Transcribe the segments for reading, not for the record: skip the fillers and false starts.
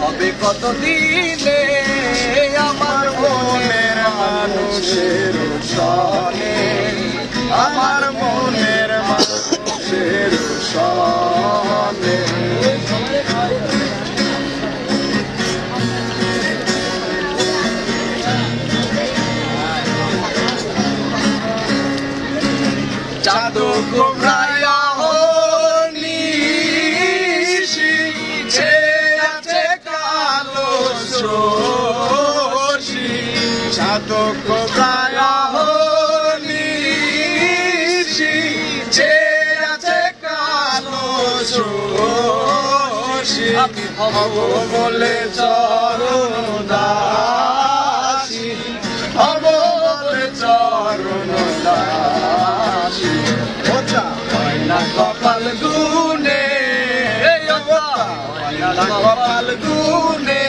হবে কত দিনে আমার মনের মানুষের সনে, আমার মনের মানুষের সনে। চাঁদো গোবরায়া নিশি যে আছে কালো শশী, চাঁদো গোবরায়া নিশি যে আছে কালো শশী। আমি হব বলে চরণ দাসী, হব বলে চরণ দাসী। কপাল গুনে কপাল গুনে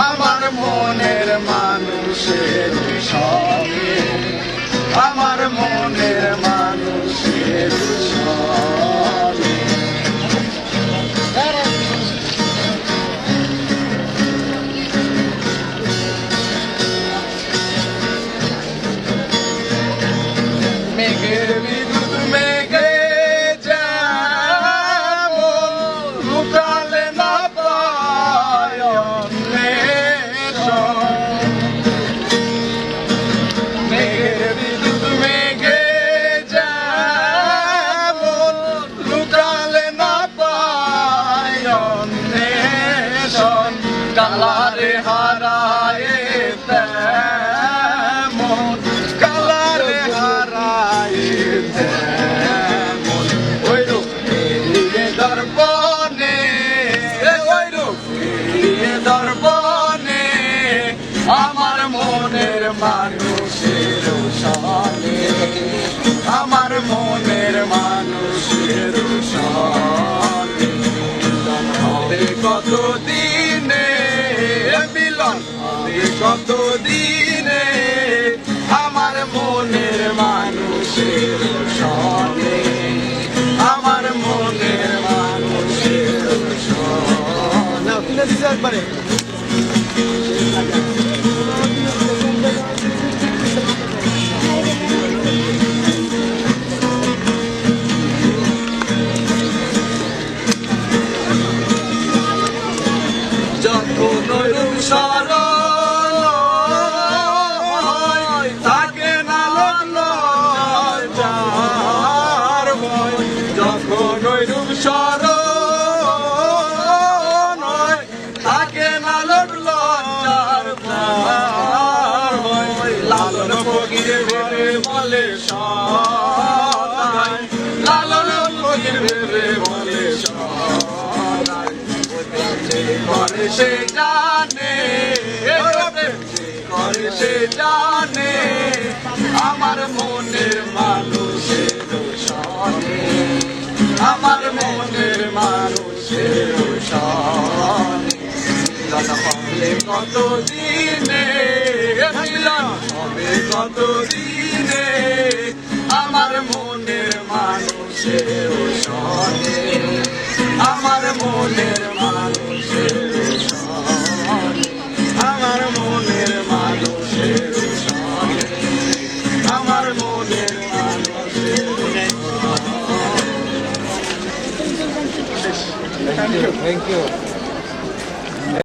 আমার মনের মানুষের সঙ্গে, আমার মনের মানুষের সঙ্গে। মেঘের বিদ্যুৎ মেঘে কালারে হারায় তেমন, কালারে হারায় তেমন। ওই রূপে দর্পণে, ওই রূপে দর্পণে আমার মনের মানুষের সনে, আমার মনের মানুষের সনে। হবে কত দিনে মিলন, হবে কত দিনে আমার মনের মানুষের সনে, আমার মনের মানুষের সনে। একবারে যখন অনুসরণ থাকে না লজ্জার ভয়, যখন অনুসরণ থাকে না লজ্জার ভয়। লালন ফকির ভেবে বলে সদাই, লালন ফকির ভেবে বলে সদাই। করে সে জানে, করে সে জানে আমার মনের মানুষের সনে, আমার মনের মানুষের সনে। মিলন হবে কত দিনে, মিলন হবে কত দিনে আমার মনের মানুষের সনে, আমার মনের মানুষের সনে, আমার মনের মানুষের সনে, আমার মনের মানুষের সনে। Thank you.